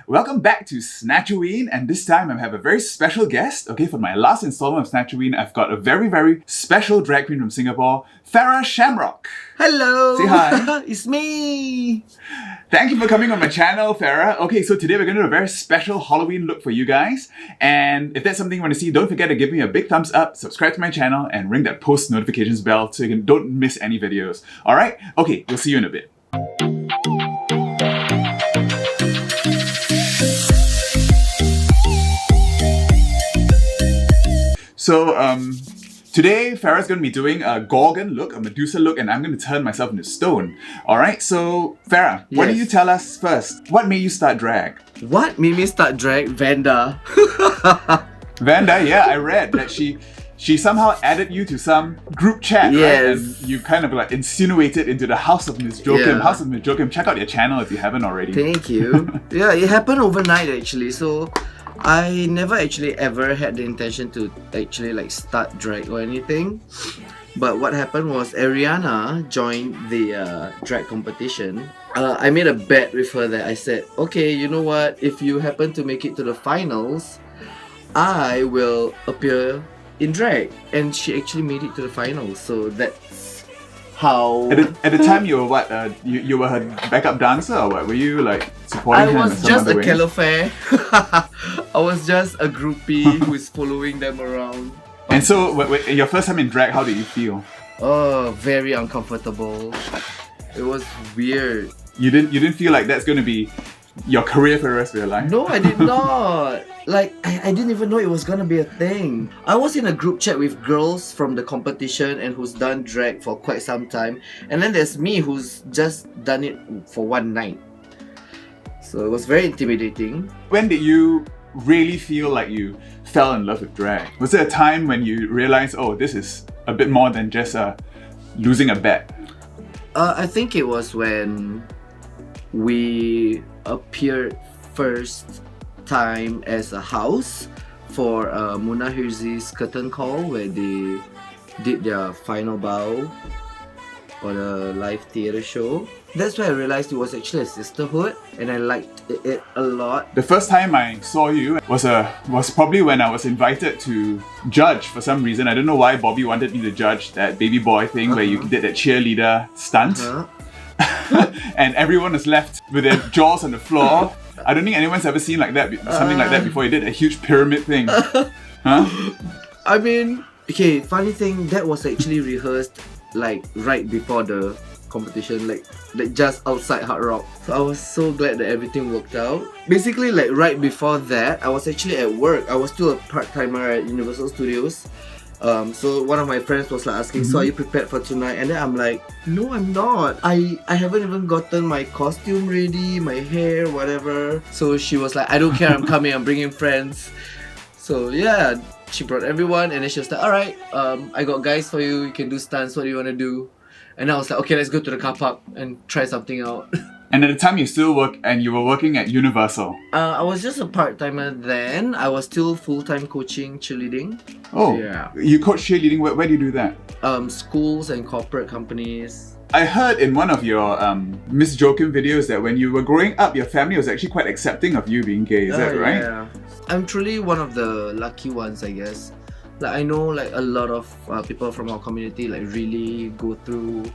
Welcome back to Snatchoween, and this time I have a very special guest. Okay, for my last installment of Snatchoween, I've got a very special drag queen from Singapore, Farrah Shamrock. Hello! Say hi. It's me! Thank you for coming on my channel, Farrah. Okay, so today we're going to do a very special Halloween look for you guys. And if that's something you want to see, don't forget to give me a big thumbs up, subscribe to my channel, and ring that post notifications bell so you don't miss any videos. Alright? Okay, we'll see you in a bit. So, today Farrah's going to be doing a Gorgon look, a Medusa look, and I'm going to turn myself into stone. Alright, so Farrah, why don't you tell us first, what made you start drag? What made me start drag? Vanda. Vanda, yeah, I read that she somehow added you to some group chat, right? And you kind of like insinuated into the House of Miss Joaquim. Yeah. House of Miss Joaquim, check out their channel if you haven't already. Thank you. Yeah, it happened overnight actually, so I never actually ever had the intention to actually like start drag or anything. But what happened was Ariana joined the drag competition. I made a bet with her that I said, okay, you know what, if you happen to make it to the finals, I will appear in drag. And she actually made it to the finals, so that's how... At the time you were what, you were her backup dancer or what? Were you like supporting her in some just a other way? califair. I was just a groupie who is following them around. And so, your first time in drag, how did you feel? Oh, very uncomfortable. It was weird. You didn't feel like that's going to be your career for the rest of your life? No, I did not. Like, I didn't even know it was gonna be a thing. I was in a group chat with girls from the competition and who's done drag for quite some time. And then there's me who's just done it for one night. So it was very intimidating. When did you really feel like you fell in love with drag? Was there a time when you realized, oh, this is a bit more than just losing a bet? I think it was when we appeared first time as a house for Muna Hirzi's curtain call, where they did their final bow on a live theatre show. That's why I realized it was actually a sisterhood, and I liked it a lot. The first time I saw you was probably when I was invited to judge for some reason. I don't know why Bobby wanted me to judge that baby boy thing where you did that cheerleader stunt. And everyone was left with their jaws on the floor. I don't think anyone's ever seen something like that before. You did a huge pyramid thing. Huh? I mean, okay, funny thing, that was actually rehearsed like right before the competition, like just outside Hard Rock. So I was so glad that everything worked out. Basically, like right before that, I was actually at work. I was still a part-timer at Universal Studios. So one of my friends was like asking, so are you prepared for tonight? And then I'm like, no, I'm not. I haven't even gotten my costume ready, my hair, whatever. So she was like, I don't care, I'm coming, I'm bringing friends. So yeah, she brought everyone, and then she was like, alright, I got guys for you, you can do stunts, what do you want to do? And I was like, okay, let's go to the car park and try something out. And at the time you were working at Universal. I was just a part-timer then. I was still full-time coaching cheerleading. Oh, yeah. You coach cheerleading, where do you do that? Schools and corporate companies. I heard in one of your Miss Joaquim videos that when you were growing up, your family was actually quite accepting of you being gay, is that right? Yeah. I'm truly one of the lucky ones, I guess. Like, I know like a lot of people from our community like really go through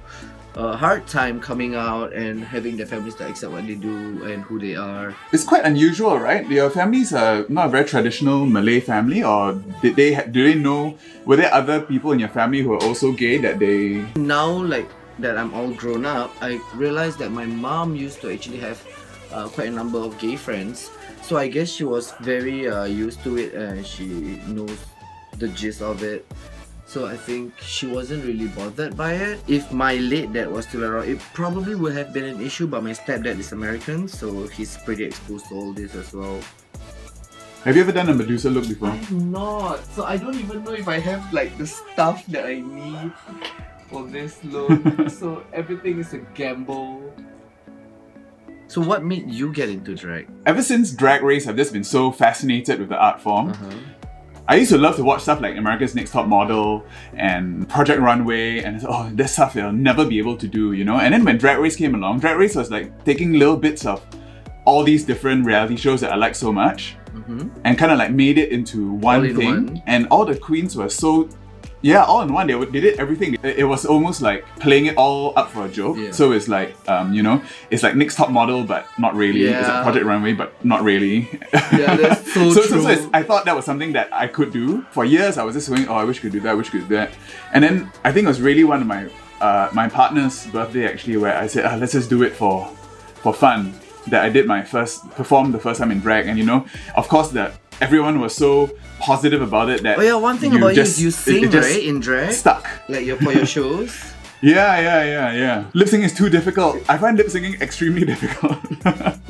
a hard time coming out and having their families to accept what they do and who they are. It's quite unusual, right? Your families are not a very traditional Malay family, or do they know, were there other people in your family who are also gay that they... Now, like that I'm all grown up, I realized that my mom used to actually have quite a number of gay friends. So I guess she was very used to it, and she knows the gist of it. So I think she wasn't really bothered by it. If my late dad was still around, it probably would have been an issue, but my stepdad is American, so he's pretty exposed to all this as well. Have you ever done a Medusa look before? I'm not. So I don't even know if I have like the stuff that I need for this look. So everything is a gamble. So what made you get into drag? Ever since Drag Race, I've just been so fascinated with the art form. I used to love to watch stuff like America's Next Top Model and Project Runway, and this stuff I'll never be able to do, you know? And then when Drag Race came along, Drag Race was like taking little bits of all these different reality shows that I like so much, and kind of like made it into one thing. And all the queens were so, yeah, all in one. They did everything. It was almost like playing it all up for a joke. Yeah. So it's like, you know, it's like Nick's Top Model, but not really. Yeah. It's like Project Runway, but not really. Yeah, that's so true. So I thought that was something that I could do. For years, I was just going, oh, I wish I could do that, I wish I could do that. And then I think it was really one of my my partner's birthday actually, where I said, let's just do it for fun. That I did performed the first time in drag, and you know, of course, that everyone was so positive about it that. Oh yeah, one thing about you is you sing, right, in drag? Stuck. Like for your shows? Yeah. Lip syncing is too difficult. I find lip syncing extremely difficult.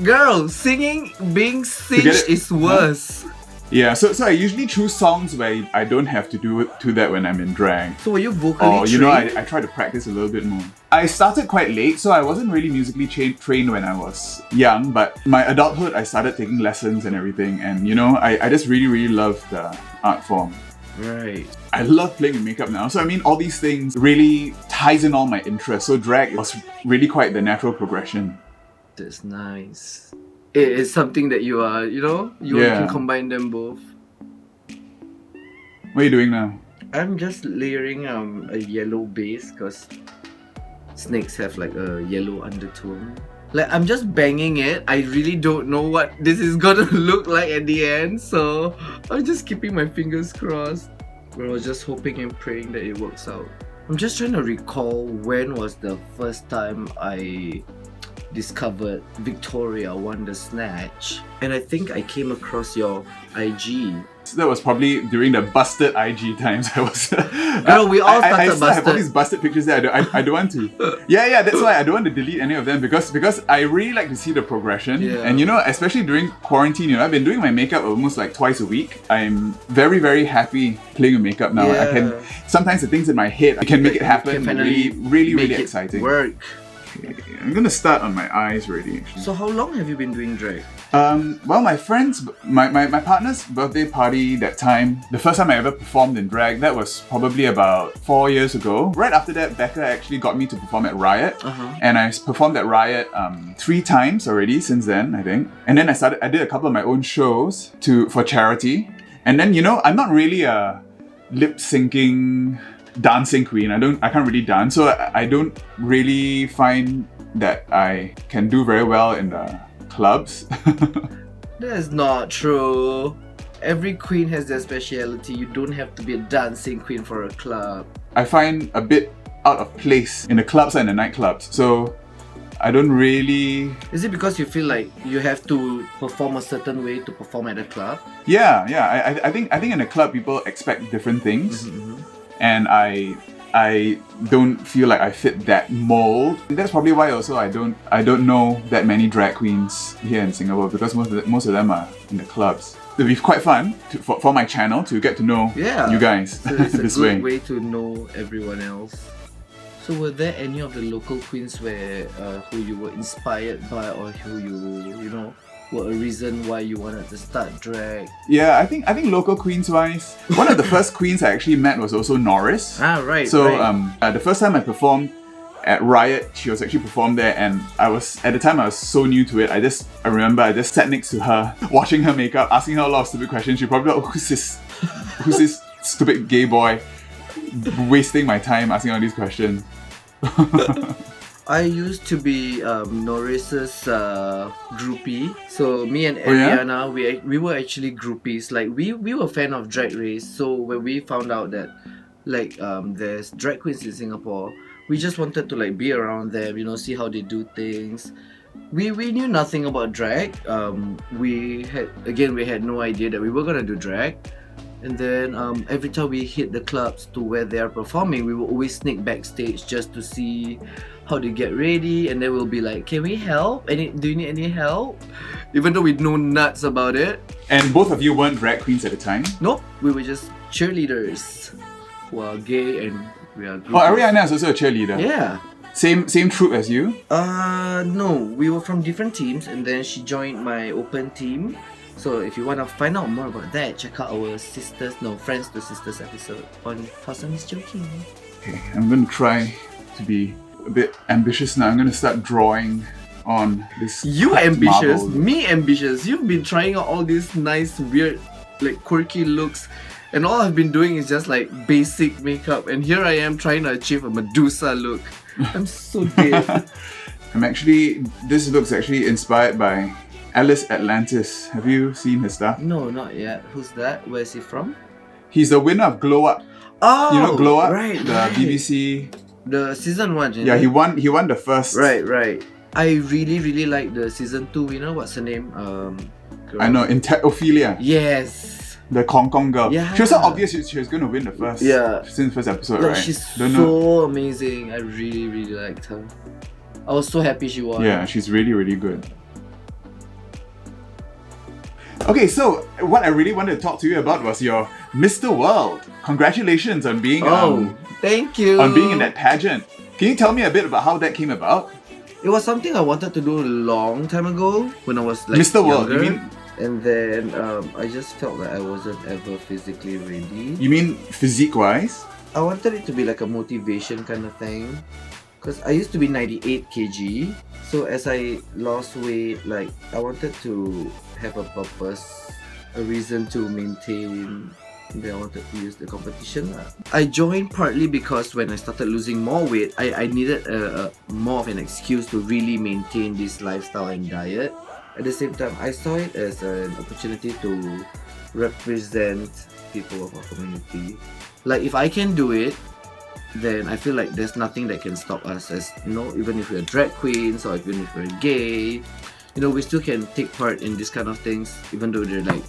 Girl, singing, being singed is worse. Yeah, so I usually choose songs where I don't have to do that when I'm in drag. So were you vocally trained? You know, I try to practice a little bit more. I started quite late, so I wasn't really musically trained when I was young, but my adulthood, I started taking lessons and everything, and you know, I just really love the art form. Right. I love playing with makeup now, so I mean, all these things really ties in all my interests, so drag was really quite the natural progression. That's nice. It is something that you are, you know, you can combine them both. What are you doing now? I'm just layering a yellow base because snakes have like a yellow undertone. Like I'm just banging it. I really don't know what this is gonna look like at the end, so I'm just keeping my fingers crossed. I was just hoping and praying that it works out. I'm just trying to recall when was the first time I discovered Victoria won the Snatch, and I think I came across your IG. So that was probably during the busted IG times. I was. Girl, we all started I still busted. have all these busted pictures there. I don't want to. Yeah. That's why I don't want to delete any of them because I really like to see the progression. Yeah. And you know, especially during quarantine, you know, I've been doing my makeup almost like twice a week. I'm very happy playing with makeup now. Yeah. I can sometimes the things in my head I can make it happen. Really exciting. Work. I'm gonna start on my eyes already. Actually. So how long have you been doing drag? Well, my friends, my partner's birthday party that time, the first time I ever performed in drag, that was probably about 4 years ago. Right after that, Becca actually got me to perform at Riot. And I performed at Riot 3 times already since then, I think. And then I did a couple of my own shows for charity. And then, you know, I'm not really a lip syncing dancing queen. I can't really dance, so I don't really find that I can do very well in the clubs. That's not true. Every queen has their speciality. You don't have to be a dancing queen for a club. I find a bit out of place in the clubs and the nightclubs, so I don't really... Is it because you feel like you have to perform a certain way to perform at a club? Yeah. I think in a club people expect different things. And I don't feel like I fit that mold. And that's probably why also I don't know that many drag queens here in Singapore because most of them are in the clubs. It'll be quite fun for my channel to get to know you guys so it's this a good way to know everyone else. So were there any of the local queens who you were inspired by or who you know were a reason why you wanted to start drag? Yeah, I think local queens wise, one of the first queens I actually met was also Norris. Right. So the first time I performed at Riot, she was actually performed there, and at the time I was so new to it. I remember I just sat next to her, watching her makeup, asking her a lot of stupid questions. She probably thought, who's this stupid gay boy wasting my time asking all these questions. I used to be Norris's groupie. So me and Ariana, we were actually groupies. Like we were fan of Drag Race. So when we found out that like there's drag queens in Singapore, we just wanted to like be around them, you know, see how they do things. We knew nothing about drag. We had no idea that we were gonna do drag. And then every time we hit the clubs to where they are performing, we will always sneak backstage just to see how they get ready, and then we'll be like, can we help? Do you need any help? Even though we know nuts about it. And both of you weren't drag queens at the time? Nope, we were just cheerleaders who are gay and we are groupies. Oh, Ariana is also a cheerleader? Yeah. Same troupe as you? No, we were from different teams, and then she joined my open team. So if you want to find out more about that, check out our Friends to Sisters episode on House of Miss Joaquim. Okay, I'm going to try to be a bit ambitious now. I'm going to start drawing on this. You ambitious, marble. me ambitious. You've been trying out all these nice, weird, like quirky looks, and all I've been doing is just like basic makeup. And here I am trying to achieve a Medusa look. I'm so dead. This looks actually inspired by Alice Atlantis. Have you seen his stuff? No, not yet. Who's that? Where is he from? He's the winner of Glow Up. Oh, You know Glow Up? right, the right. BBC. The season 1. Yeah, he won the first. Right. I really like the season 2 winner. What's her name? Girl. I know, Ophelia. Yes. The Hong Kong girl. Yeah. She was so obvious she was going to win the first. Yeah. Since first episode, Like, right? she's Don't so know. amazing. I really liked her. I was so happy she won. Yeah, she's really good. Okay, so what I really wanted to talk to you about was your Mr. World. Congratulations on being Thank you. on being in that pageant. Can you tell me a bit about how that came about? It was something I wanted to do a long time ago when I was like Mr. World, younger. you mean? And then I just felt like I wasn't ever physically ready. You mean physique-wise? I wanted it to be like a motivation kind of thing. Because I used to be 98 kg. So as I lost weight, like I wanted to have a purpose, a reason to maintain. And then I wanted to use the competition. I joined partly because when I started losing more weight, I needed a more of an excuse to really maintain this lifestyle and diet. At the same time, I saw it as an opportunity to represent people of our community. Like if I can do it, then I feel like there's nothing that can stop us, as you know, even if we're drag queens or even if we're gay, you know, we still can take part in this kind of things, even though they're like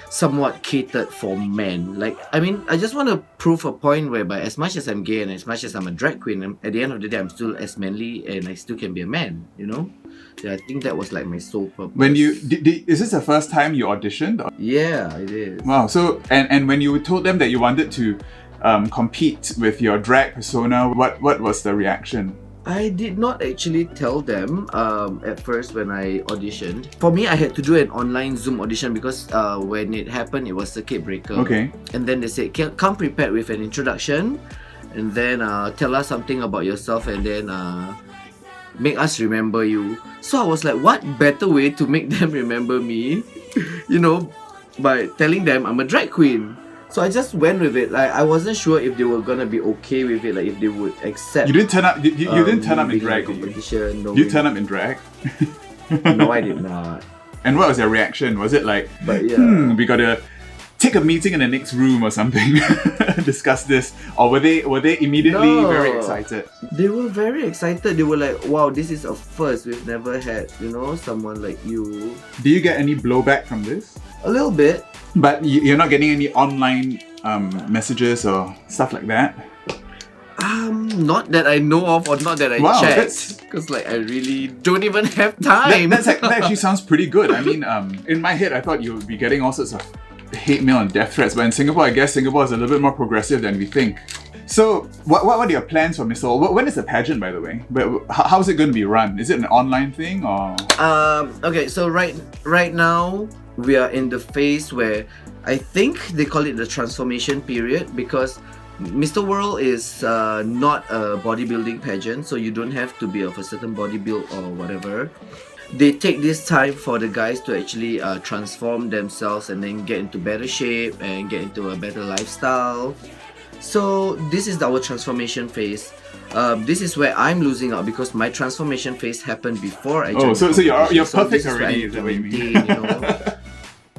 somewhat catered for men. Like, I mean, I just want to prove a point whereby as much as I'm gay and as much as I'm a drag queen, at the end of the day, I'm still as manly and I still can be a man, you know? Yeah, I think that was like my sole purpose. When you is this the first time you auditioned? Yeah, I did. Wow. So and when you told them that you wanted to compete with your drag persona, what was the reaction? I did not actually tell them at first when I auditioned. For me, I had to do an online Zoom audition because when it happened, it was circuit breaker. Okay. And then they said, come prepared with an introduction and then tell us something about yourself and then make us remember you. So I was like, what better way to make them remember me, you know, by telling them I'm a drag queen. So I just went with it. Like I wasn't sure if they were gonna be okay with it, like if they would accept. You didn't turn up. You didn't turn up in being in drag. the competition. No, You turned up in drag. no, I did not. And what was their reaction? Was it like, But yeah. we gotta take a meeting in the next room or something, discuss this, or were they immediately No. very excited? They were very excited. They were like, "Wow, this is a first. We've never had, you know, someone like you." Do you get any blowback from this? A little bit. But you're not getting any online messages or stuff like that? Not that I know of, or not that I Wow, checked. Because like I really don't even have time. That actually sounds pretty good. I mean, in my head, I thought you would be getting all sorts of hate mail and death threats. But in Singapore, I guess Singapore is a little bit more progressive than we think. So, what are your plans for Miss World? When is the pageant, by the way? But how is it going to be run? Is it an online thing or? Okay, so right now we are in the phase where I think they call it the transformation period because Mr. World is not a bodybuilding pageant, so you don't have to be of a certain body build or whatever. They take this time for the guys to actually transform themselves and then get into better shape and get into a better lifestyle. So this is our transformation phase. This is where I'm losing out because my transformation phase happened before I joined. So you're So perfect this is where I already. need Is to that what you mean? maintain, you know.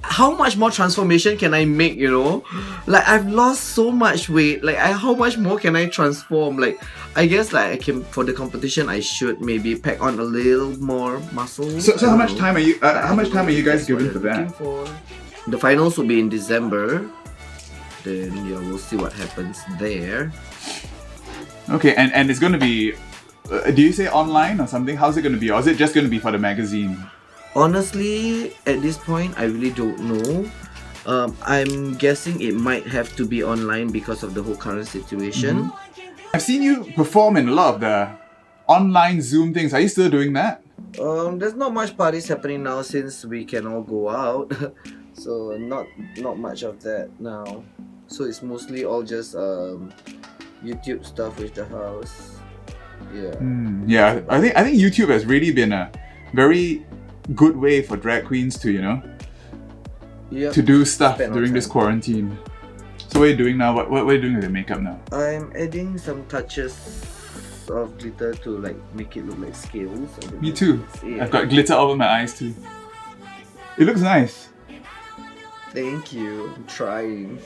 How much more transformation can I make, you know? Like I've lost so much weight. Like how much more can I transform? Like I guess like I can, for the competition I should maybe pack on a little more muscle. So how much time are you? How much time are you guys given for that? The finals will be in December. Then yeah, we'll see what happens there. Okay, and it's going to be. Do you say online or something? How's it going to be? Or is it just going to be for the magazine? Honestly, at this point, I really don't know. I'm guessing it might have to be online because of the whole current situation. I've seen you perform in a lot of the online Zoom things. Are you still doing that? There's not much parties happening now since we can all go out. So not much of that now. So it's mostly all just YouTube stuff with the house. Yeah. Yeah, I think YouTube has really been a very good way for drag queens to, to do stuff during this quarantine. So what are you doing now? What are you doing with the makeup now? I'm adding some touches of glitter to like make it look like scales. Me too. Yeah. I've got glitter over my eyes too. It looks nice. Thank you. I'm trying.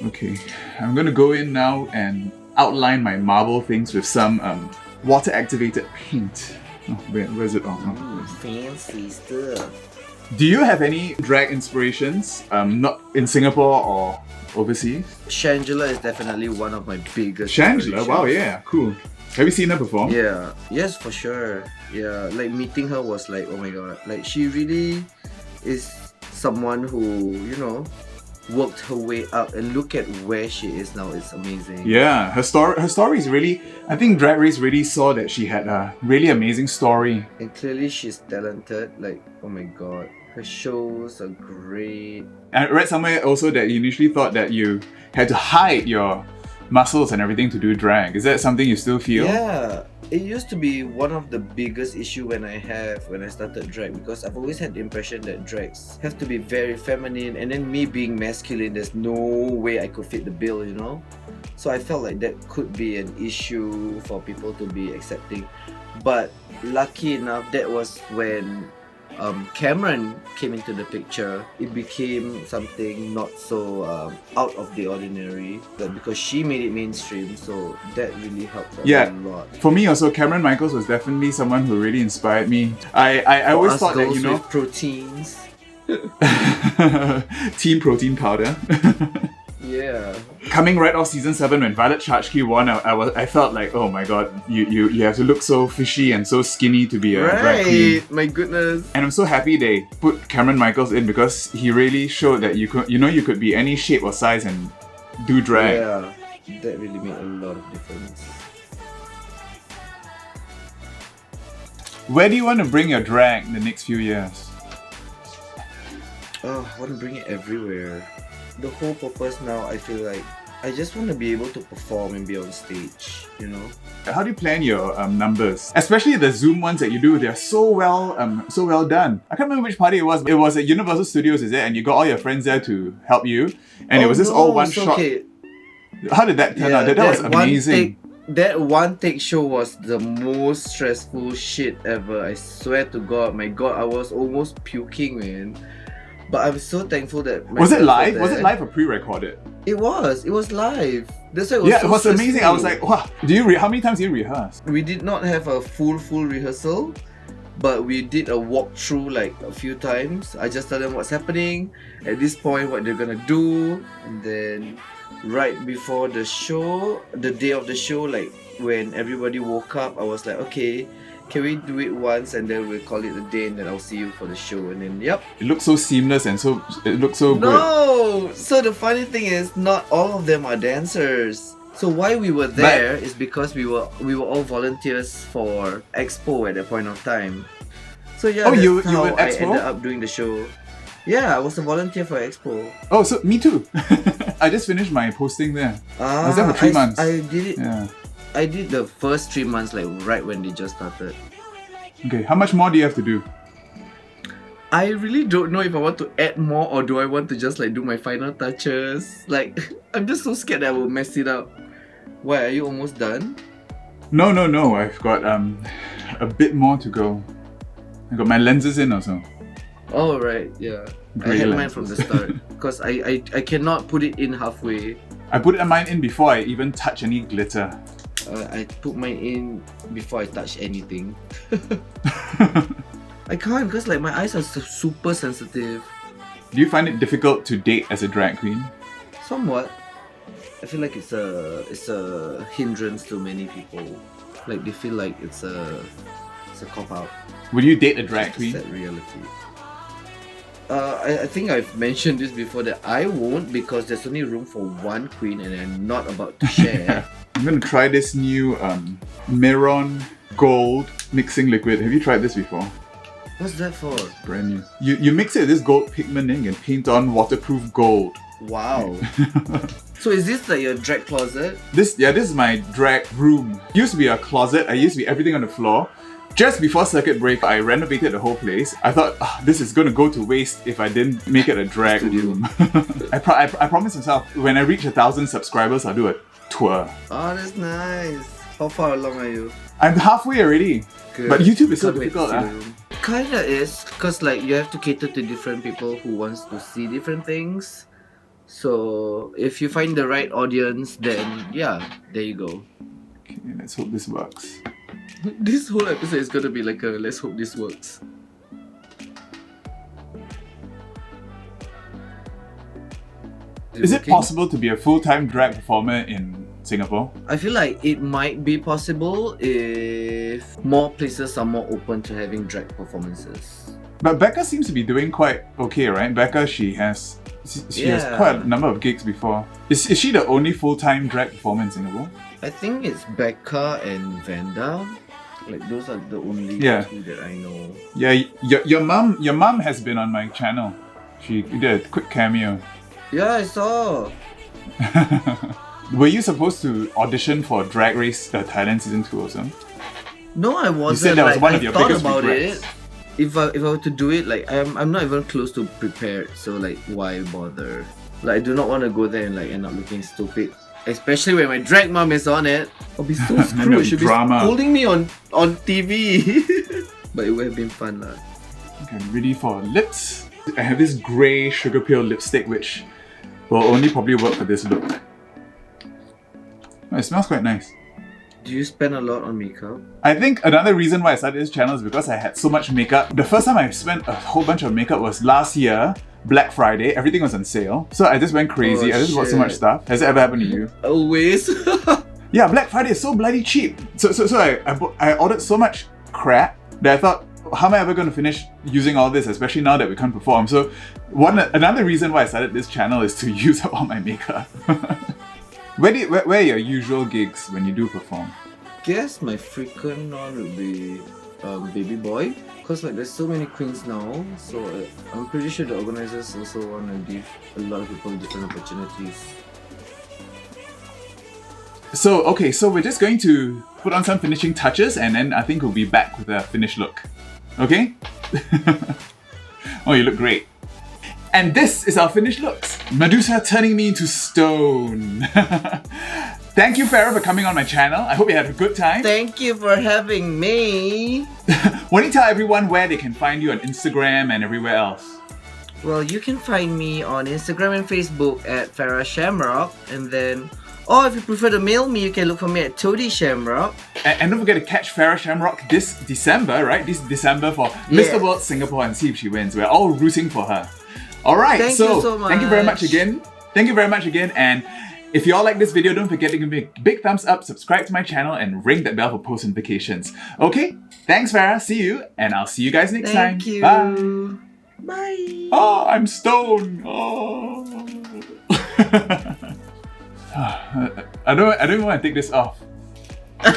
Okay, I'm gonna go in now and outline my marble things with some water activated paint. Oh, where's it? Oh. Fancy stuff. Do you have any drag inspirations? Not in Singapore or overseas? Shangela is definitely one of my biggest. Shangela? Wow, yeah, cool. Have you seen her perform? Yeah, yes, for sure. Yeah, like meeting her was like, oh my god, like she really is someone who, worked her way up, and look at where she is now. It's amazing. Yeah, her story is really, I think Drag Race really saw that she had a really amazing story. And clearly she's talented, like, oh my god. Her shows are great. I read somewhere also that you initially thought that you had to hide your muscles and everything to do drag. Is that something you still feel? Yeah, it used to be one of the biggest issue when I started drag, because I've always had the impression that drags have to be very feminine, and then me being masculine, there's no way I could fit the bill, So I felt like that could be an issue for people to be accepting. But lucky enough, that was when Cameron came into the picture. It became something not so out of the ordinary, but because she made it mainstream, so that really helped a lot. For me also, Cameron Michaels was definitely someone who really inspired me. I always thought that, with proteins. Team protein powder. Yeah. Coming right off season 7 when Violet Chachki won, I felt like, oh my god, you have to look so fishy and so skinny to be a drag queen. My goodness. And I'm so happy they put Cameron Michaels in, because he really showed that you could be any shape or size and do drag. Yeah, that really made a lot of difference. Where do you want to bring your drag in the next few years? Oh, I want to bring it everywhere. The whole purpose now, I feel like I just want to be able to perform and be on stage, How do you plan your numbers? Especially the Zoom ones that you do, they're so well done. I can't remember which party it was. It was at Universal Studios, is it? And you got all your friends there to help you, and it was just all one shot. Okay. How did that turn out? That was amazing. That one take show was the most stressful shit ever. I swear to God, my God, I was almost puking, man. But I'm so thankful that was it live? Was it live or pre-recorded? It was live. That's why it was it was amazing. I was like, wow. How many times do you rehearse? We did not have a full rehearsal, but we did a walkthrough like a few times. I just tell them what's happening at this point, what they're gonna do, and then right before the show, the day of the show, like when everybody woke up, I was like, okay, can we do it once and then we'll call it a day, and then I'll see you for the show. And then it looked so seamless and it looked so good. No! So the funny thing is, not all of them are dancers. So why we were there is because we were all volunteers for Expo at that point of time. So yeah, that's you how were at I Expo? ended up doing the show. Yeah, I was a volunteer for Expo. Oh, so me too. I just finished my posting there. I was there for 3 months. I did it. Yeah. I did the first 3 months, like right when they just started. Okay, how much more do you have to do? I really don't know if I want to add more, or do I want to just like do my final touches. Like, I'm just so scared that I will mess it up. Why, are you almost done? No. I've got a bit more to go. I got my lenses in also. Oh right, yeah. Grey I had mine lenses. from the start because I cannot put it in halfway. I put mine in before I even touch any glitter. I put mine in before I touch anything. I can't because like my eyes are super sensitive. Do you find it difficult to date as a drag queen? Somewhat. I feel like it's a hindrance to many people. Like they feel like it's a cop out. Would you date a drag queen? Sad reality. I think I've mentioned this before that I won't, because there's only room for one queen and I'm not about to share. I'm gonna try this new Meron Gold mixing liquid. Have you tried this before? What's that for? Brand new. You mix it with this gold pigment and you can paint on waterproof gold. Wow. So is this like your drag closet? This is my drag room. Used to be a closet. I used to be everything on the floor. Just before circuit break, I renovated the whole place. I thought, this is gonna go to waste if I didn't make it a drag room. I promised myself, when I reach 1,000 subscribers, I'll do a tour. Oh, that's nice. How far along are you? I'm halfway already. Good. But YouTube is so Can't wait to difficult. see the room. Kinda is, cause like you have to cater to different people who wants to see different things. So if you find the right audience, then yeah, there you go. Okay, let's hope this works. This whole episode is gonna be like a let's hope this works. Is it possible to be a full-time drag performer in Singapore? I feel like it might be possible if more places are more open to having drag performances. But Becca seems to be doing quite okay, right? Becca, she has quite a number of gigs before. Is she the only full-time drag performer in Singapore? I think it's Becca and Vanda. Like those are the only two that I know. Yeah, your mom has been on my channel. She did a quick cameo. Yeah, I saw. Were you supposed to audition for Drag Race Thailand Season 2 also? No, I wasn't. You said that was one of your biggest regrets. If I were to do it, like I'm not even close to prepared, so like why bother? Like I do not want to go there and like end up looking stupid. Especially when my drag mom is on it. I'll be so screwed. She'll be holding me on TV. But it would have been fun lah. Okay, I'm ready for lips. I have this grey sugar peel lipstick which will only probably work for this look. Oh, it smells quite nice. Do you spend a lot on makeup? I think another reason why I started this channel is because I had so much makeup. The first time I spent a whole bunch of makeup was last year, Black Friday. Everything was on sale. So I just went crazy. I just bought so much stuff. Has it ever happened to you? Always. Yeah, Black Friday is so bloody cheap. So I ordered so much crap that I thought, how am I ever going to finish using all this, especially now that we can't perform? So another reason why I started this channel is to use up all my makeup. Where are your usual gigs when you do perform? Guess my frequent one would be Baby Boy, because like there's so many queens now, so I'm pretty sure the organizers also want to give a lot of people different opportunities. So okay, so we're just going to put on some finishing touches and then I think we'll be back with a finished look. Okay? Oh, you look great. And this is our finished looks. Medusa turning me into stone. Thank you, Farrah, for coming on my channel. I hope you had a good time. Thank you for having me. Why don't you tell everyone where they can find you on Instagram and everywhere else? Well, you can find me on Instagram and Facebook at Farrah Shamrock, and then, or if you prefer to mail me, you can look for me at Toadie Shamrock. And don't forget to catch Farrah Shamrock this December, right? This December for Mr. World Singapore and see if she wins. We're all rooting for her. Alright, Thank you so much. Thank you very much again. Thank you very much again. And if you all like this video, don't forget to give me a big thumbs up, subscribe to my channel, and ring that bell for post notifications. Okay, thanks Farrah, see you, and I'll see you guys next time. Thank you. Bye. Bye. Oh, I'm stoned. Oh. I don't even want to take this off. Can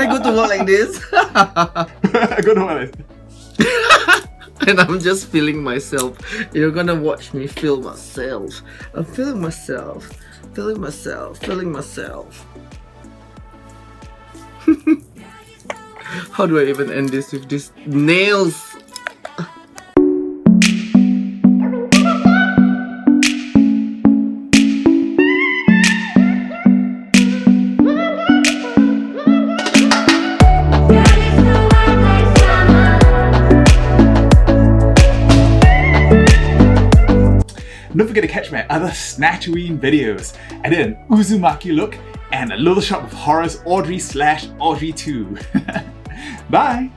I go to work like this? I go to work like this. And I'm just feeling myself. You're gonna watch me feel myself. I'm feeling myself. Feeling myself. Feeling myself. How do I even end this with these nails? Don't forget to catch my other Snatchoween videos. I did an Uzumaki look and a Little Shop of Horrors Audrey / Audrey 2. Bye!